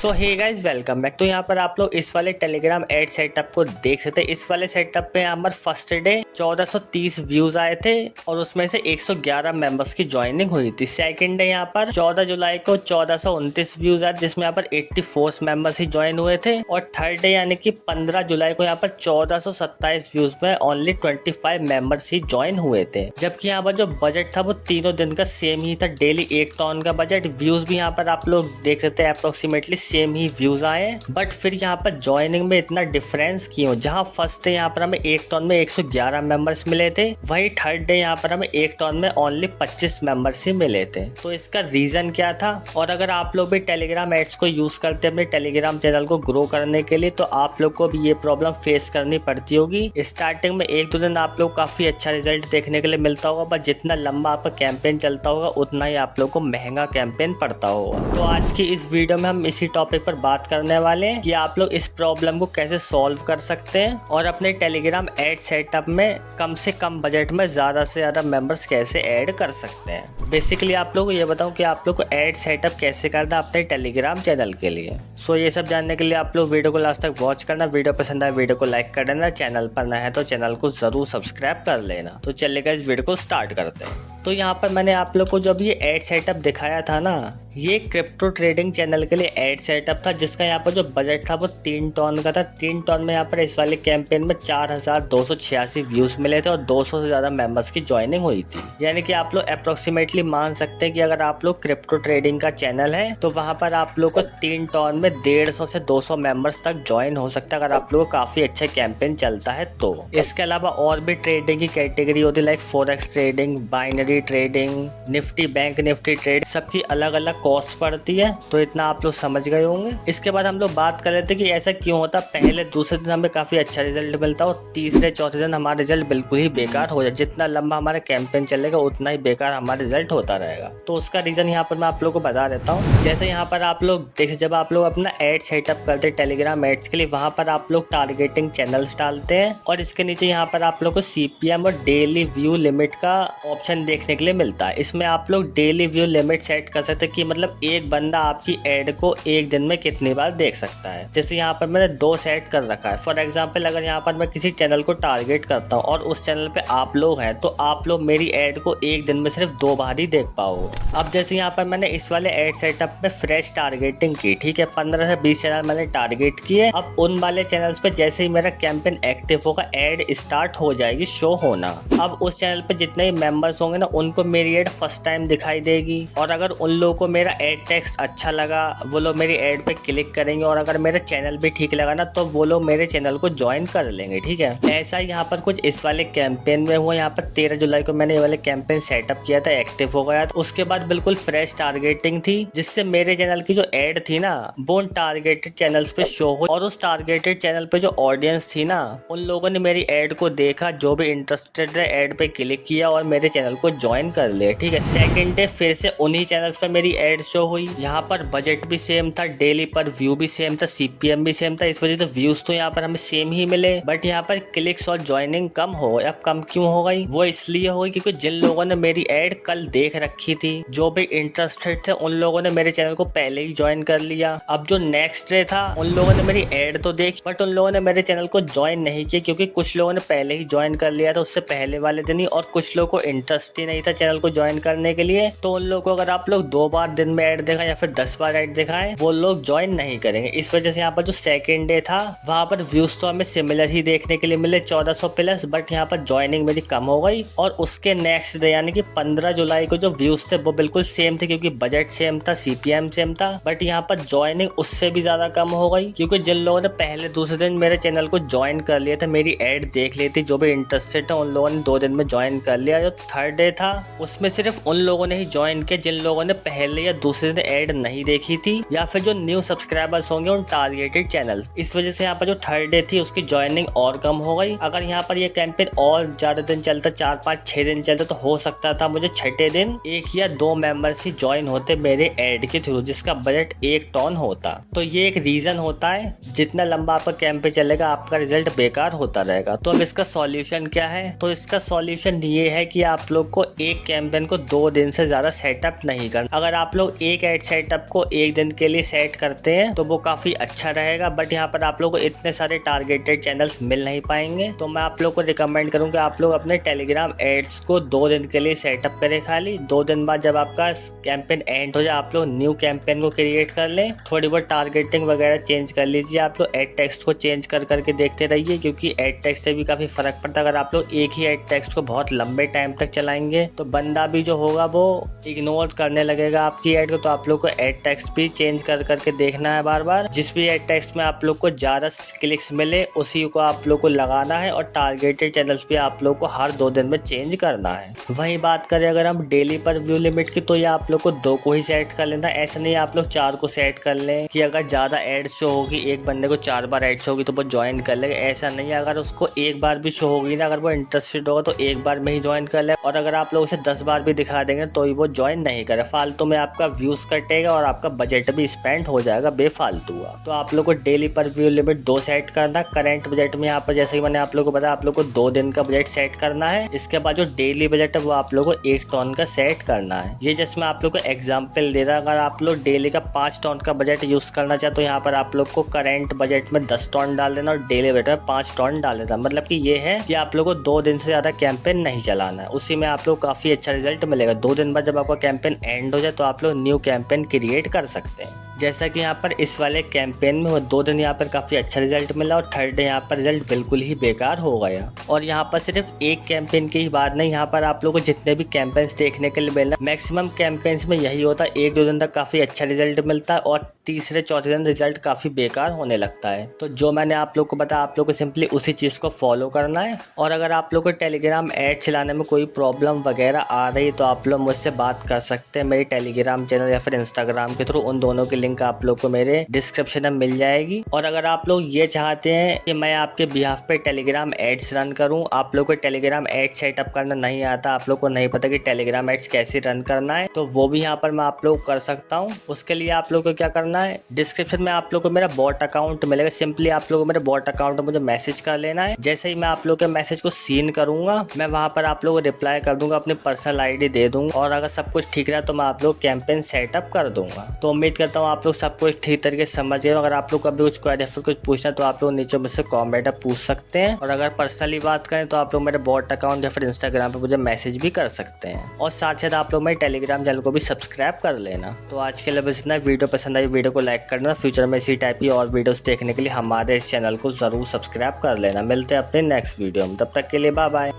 सो hey guys, welcome back. तो यहाँ पर आप लोग इस वाले टेलीग्राम एड सेटअप को देख सकते हैं। इस वाले सेटअप पे यहाँ पर फर्स्ट डे 1430 व्यूज आए थे और उसमें से 111 मेंबर्स की ज्वाइनिंग हुई थी। सेकंड डे यहाँ पर 14 जुलाई को 1429 व्यूज आए जिसमें यहाँ पर 84 मेंबर्स ही ज्वाइन हुए थे। और थर्ड डे यानी कि 15 जुलाई को यहाँ पर 1427 व्यूज में ओनली 25 मेंबर्स ही ज्वाइन हुए थे। जबकि यहाँ पर जो बजट था वो तीनों दिन का सेम ही था, डेली 1 टन का बजट। व्यूज भी यहाँ पर आप लोग देख सकते हैं अप्रोक्सीमेटली सेम ही व्यूज आए। बट फिर यहाँ पर ज्वाइनिंग में इतना डिफरेंस क्यों? जहाँ फर्स्ट डे यहाँ पर हमें 1 टन में 111 मेंबर्स मिले थे, वही थर्ड डे यहाँ पर हमें 1 टन में ओनली 25 मेंबर्स ही मिले थे। तो इसका रीजन क्या था? और अगर आप लोग भी टेलीग्राम एड्स को यूज करते हैं अपने टेलीग्राम चैनल को ग्रो करने के लिए, तो आप लोग को भी ये प्रॉब्लम फेस करनी पड़ती होगी। स्टार्टिंग में 1-2 दिन आप लोग काफी अच्छा रिजल्ट देखने के लिए मिलता होगा, पर जितना लंबा आपका कैंपेन चलता होगा उतना ही आप लोग को महंगा कैंपेन पड़ता होगा। तो आज की इस वीडियो में हम इसी टॉपिक पर बात करने वाले हैं कि आप लोग इस प्रॉब्लम को कैसे सॉल्व कर सकते हैं और अपने टेलीग्राम एड सेटअप में कम से कम बजट में ज्यादा से ज्यादा मेंबर्स कैसे ऐड कर सकते हैं। बेसिकली आप लोग को ये बताऊं कि आप लोग को एड सेटअप कैसे करना है अपने टेलीग्राम चैनल के लिए। सो ये सब जानने के लिए आप लोग वीडियो को लास्ट तक वॉच करना। वीडियो पसंद आए वीडियो को लाइक कर देना, चैनल पर नया है तो चैनल को जरूर सब्सक्राइब कर लेना। तो चलिए इस वीडियो को स्टार्ट करते हैं। तो यहाँ पर मैंने आप लोग को जब ये एड सेटअप दिखाया था ना, ये क्रिप्टो ट्रेडिंग चैनल के लिए एड सेटअप था जिसका यहाँ पर जो बजट था वो 3 टन का था। 3 टन में यहाँ पर इस वाले कैंपेन में 4286 व्यूज मिले थे और 200 से ज्यादा मेंबर्स की ज्वाइनिंग हुई थी। यानी कि आप लोग अप्रोक्सीमेटली मान सकते हैं कि अगर आप लोग क्रिप्टो ट्रेडिंग का चैनल है तो वहाँ पर आप लोग को 3 टन में 150 से 200 मेंबर्स तक ज्वाइन हो सकता है अगर आप लोग को काफी अच्छा कैंपेन चलता है तो। इसके अलावा और भी ट्रेडिंग की कैटेगरी होती है, like forex trading, binary trading, Nifty bank Nifty trade, सबकी अलग अलग कॉस्ट पड़ती है। तो इतना आप लोग समझ गए होंगे। इसके बाद हम लोग बात कर लेते हैं कि ऐसा क्यों होता। पहले दूसरे दिन हमें काफी अच्छा रिजल्ट मिलता और तीसरे चौथे दिन हमारा रिजल्ट बिल्कुल ही बेकार हो जाए। जितना लंबा हमारा कैंपेन चलेगा उतना ही बेकार हमारा रिजल्ट होता रहेगा। तो उसका रीजन यहाँ पर मैं आप लोग को बता देता हूँ। जैसे यहाँ पर आप लोग देखिए, जब आप लोग अपना एड सेटअप करते हैं टेलीग्राम एड्स के लिए, वहां पर आप लोग टारगेटिंग चैनल्स डालते हैं और इसके नीचे यहाँ पर आप लोग को CPM और डेली व्यू लिमिट का ऑप्शन देखने के लिए मिलता है। इसमें आप लोग डेली व्यू लिमिट सेट कर सकते हैं कि मतलब एक बंदा आपकी एड को एक दिन में कितनी बार देख सकता है। जैसे यहाँ पर मैंने 2 सेट कर रखा है। फॉर एग्जांपल, अगर यहाँ पर मैं किसी चैनल को टारगेट करता हूँ और उस चैनल पे आप लोग हैं तो आप लोग मेरी एड को एक दिन में सिर्फ 2 बार ही देख पाओ। अब जैसे यहाँ पर मैंने इस वाले एड सेटअप में फ्रेश टारगेटिंग की, ठीक है, 15 से 20 चैनल मैंने टारगेट किए। अब उन वाले चैनल्स पे जैसे ही मेरा कैंपेन एक्टिव होगा एड स्टार्ट हो जाएगी शो होना। अब उस चैनल पे जितने ही मेंबर्स होंगे ना, उनको मेरी एड फर्स्ट टाइम दिखाई देगी। और अगर उन लोगों को मेरा एड टेक्स्ट अच्छा लगा, वो लोग मेरी एड पे क्लिक करेंगे। और अगर मेरा चैनल भी ठीक लगा ना, तो वो लोग मेरे चैनल को ज्वाइन कर लेंगे, ठीक है। ऐसा ही यहाँ पर कुछ इस वाले कैंपेन में हुआ। यहाँ पर 13 जुलाई को मैंने ये वाले कैंपेन सेटअप किया था, एक्टिव हो गया था। उसके बाद बिल्कुल फ्रेश टारगेटिंग थी जिससे मेरे चैनल की जो एड थी ना वो उन टारगेटेड चैनल्स पे शो हुई। और उस टारगेटेड चैनल पे जो ऑडियंस थी ना, उन लोगों ने मेरी एड को देखा, जो भी इंटरेस्टेड है एड पे क्लिक किया और मेरे चैनल को ज्वाइन कर लिया, ठीक है। सेकंड डे फिर से उन्हीं चैनल्स पे मेरी एड शो हुई। यहाँ पर बजट भी सेम था, डेली पर व्यू भी सेम था, CPM भी सेम था। इस वजह से व्यूज तो यहाँ पर हमें सेम ही मिले, बट यहाँ पर क्लिक्स और ज्वाइनिंग कम हो गई। अब कम क्यों हो गई? वो इसलिए हो गई क्योंकि जिन लोगों ने मेरी एड कल देख रखी थी, जो भी इंटरेस्टेड थे, उन लोगों ने मेरे चैनल को पहले ही ज्वाइन कर लिया। अब जो नेक्स्ट डे था, उन लोगों ने मेरी एड तो देखी बट उन लोगों ने मेरे चैनल को ज्वाइन नहीं किया क्योंकि कुछ लोगों ने पहले ही ज्वाइन कर लिया था उससे पहले वाले दिन ही, और कुछ लोगों को इंटरेस्ट ही नहीं था चैनल को ज्वाइन करने के लिए। तो उन लोगों को अगर आप लोग 2 बार दिन में ऐड दिखाएं या फिर 10 बार ऐड दिखाएं, वो लोग ज्वाइन नहीं करेंगे। इस वजह से यहाँ पर जो सेकंड डे था वहाँ पर व्यूज तो हमें सिमिलर ही देखने के लिए मिले 1400 प्लस, बट यहाँ पर ज्वाइनिंग मेरी कम हो गई। और उसके नेक्स्ट डे यानी कि 15 जुलाई को जो व्यूज थे वो बिल्कुल सेम थे क्योंकि बजट सेम था, CPM सेम था, बट यहाँ पर ज्वाइनिंग उससे भी ज्यादा कम हो गई क्योंकि जिन लोगों ने पहले दूसरे दिन मेरे चैनल को ज्वाइन कर लिया था, मेरी एड देख ली थी, जो भी इंटरेस्टेड है उन लोगों ने 2 दिन में ज्वाइन कर लिया। जो थर्ड डे था उसमें सिर्फ उन लोगों ने ही ज्वाइन किया जिन लोगों ने पहले या दूसरे दिन एड नहीं देखी थी या फिर जो न्यू सब्सक्राइबर्स होंगे उन टारगेटेड चैनल्स। इस वजह से यहाँ पर जो थर्ड डे थी उसकी ज्वाइनिंग और कम हो गई। अगर यहाँ पर ये कैंपेन और ज्यादा दिन चलता, 4, 5, 6 दिन चलता, तो हो सकता था मुझे छठे दिन 1 या 2 मेंबर्स ही ज्वाइन होते मेरे एड के थ्रू जिसका बजट 1 टन होता। तो ये एक रीजन होता है, जितना लंबा आपका कैंपेन चलेगा आपका रिजल्ट बेकार होता रहेगा। तो अब इसका सॉल्यूशन क्या है? तो इसका सॉल्यूशन ये है कि आप लोग को को एक कैंपेन को 2 दिन से ज़्यादा सेटअप नहीं करना। अगर आप लोग एक एड सेटअप को 1 दिन के लिए सेट करते हैं तो वो काफ़ी अच्छा रहेगा, बट यहाँ पर आप लोग को इतने सारे टारगेटेड चैनल्स मिल नहीं पाएंगे। तो मैं आप लोग को रिकमेंड करूँ कि आप लोग अपने टेलीग्राम एड्स को 2 दिन के लिए सेटअप करें खाली। 2 दिन बाद जब आपका कैंपेन एंड हो जाए आप लोग न्यू कैंपेन को क्रिएट कर लें। थोड़ी बहुत टारगेटिंग वगैरह चेंज कर लीजिए। आप लोग एड टेक्स्ट को चेंज कर करके देखते रहिए, क्योंकि एड टेक्स्ट से भी काफ़ी फर्क पड़ता है। अगर आप लोग एक ही एड टेक्स्ट को बहुत लंबे टाइम तक चलाएंगे तो बंदा भी जो होगा वो इग्नोर करने लगेगा आपकी एड को। तो आप लोग को एड टेक्स्ट भी चेंज कर करके देखना है बार बार। जिस भी एड टेक्स्ट में आप लोग को ज़्यादा क्लिक्स मिले उसी को आप लोग को लगाना है, और टारगेटेड चैनल्स भी आप लोग को हर 2 दिन में चेंज करना है। वही बात करें अगर हम डेली पर व्यू लिमिट की, तो ये आप लोग को 2 को ही सेट कर लेना। ऐसा नहीं आप लोग 4 को सेट कर लें कि अगर ज़्यादा एड्स शो होगी, एक बंदे को 4 बार एड्स होगी तो वो ज्वाइन कर लेगा। ऐसा नहीं है, अगर उसको एक बार भी शो होगी ना, अगर वो इंटरेस्टेड होगा तो एक बार में ही ज्वाइन कर ले, और अगर आप लोग उसे 10 बार भी दिखा देंगे तो ही वो ज्वाइन नहीं करे। फालतू में आपका व्यूज कटेगा और आपका बजट भी स्पेंड हो जाएगा बेफालतू का। तो आप लोग को डेली पर व्यू लिमिट 2 सेट करना। करंट बजट में यहाँ पर जैसे कि मैंने आप लोग को बताया, आप लोग को 2 दिन का बजट सेट करना है। इसके बाद जो डेली बजट है वो आप लोग को 1 टन का सेट करना है। ये जैसे मैं आप लोग को एग्जाम्पल दे रहा हूँ, अगर आप लोग डेली का 5 टन का बजट यूज करना चाहे तो यहाँ पर आप लोग को करंट बजट में 10 टन डाल देना और डेली बजट में 5 टन डाल देना। मतलब कि ये है कि आप लोग को 2 दिन से ज़्यादा कैंपेन नहीं चलाना है, उसी में आप लोग काफ़ी अच्छा रिजल्ट मिलेगा। 2 दिन बाद जब आपका कैंपेन एंड हो जाए तो आप लोग न्यू कैंपेन क्रिएट कर सकते हैं। जैसा कि यहाँ पर इस वाले कैंपेन में वो 2 दिन यहाँ पर काफ़ी अच्छा रिजल्ट मिला और 3rd डे यहाँ पर रिजल्ट बिल्कुल ही बेकार हो गया। और यहाँ पर सिर्फ एक कैंपेन की ही बात नहीं, यहाँ पर आप लोगों को जितने भी कैंपेन्स देखने के लिए मिलना, मैक्सिमम कैंपेन्स में यही होता है। 1-2 दिन तक काफ़ी अच्छा रिजल्ट मिलता है और तीसरे-चौथे दिन रिजल्ट काफ़ी बेकार होने लगता है। तो जो मैंने आप लोग को बताया, आप लोग को सिंपली उसी चीज़ को फॉलो करना है। और अगर आप लोग को टेलीग्राम ऐड चलाने में कोई प्रॉब्लम वगैरह आ रही तो आप लोग मुझसे बात कर सकते हैं मेरे टेलीग्राम चैनल या फिर इंस्टाग्राम के थ्रू। उन दोनों की लिंक आप लोग को मेरे डिस्क्रिप्शन में मिल जाएगी। और अगर आप लोग ये चाहते हैं कि मैं आपके बिहाफ पे टेलीग्राम एड्स रन करूं, आप लोग को टेलीग्राम एड सेटअप करना नहीं आता, आप लोग को नहीं पता कि टेलीग्राम एड्स कैसे रन करना है, तो वो भी यहाँ पर मैं आप लोग कर सकता हूँ। उसके लिए आप लोग को क्या करना है, डिस्क्रिप्शन में आप लोग को मेरा बॉट अकाउंट मिलेगा। सिंपली आप लोग को मेरे बॉट अकाउंट में मुझे मैसेज कर लेना है। जैसे ही मैं आप लोग के मैसेज को सीन करूंगा, मैं वहां पर आप लोग को रिप्लाई कर दूंगा, अपनी पर्सनल आईडी दे दूंगा, और अगर सब कुछ ठीक रहा तो मैं आप लोग कैंपेन सेटअप कर दूंगा। तो उम्मीद करता हूँ आप लोग सब कुछ ठीक तरीके से समझ गए। अगर आप लोग कभी कुछ क्वेरी फिर कुछ पूछना तो आप लोग नीचे मुझसे कमेंट में पूछ सकते हैं, और अगर पर्सनली बात करें तो आप लोग मेरे बॉट अकाउंट या फिर इंस्टाग्राम पे मुझे मैसेज भी कर सकते हैं। और साथ साथ आप लोग मेरे टेलीग्राम चैनल को भी सब्सक्राइब कर लेना। तो आज के लिए बस इतना। वीडियो पसंद आई वीडियो को लाइक करना। फ्यूचर में इसी टाइप की और वीडियोस देखने के लिए हमारे इस चैनल को जरूर सब्सक्राइब कर लेना। मिलते हैं अपने नेक्स्ट वीडियो में, तब तक के लिए बाय बाय।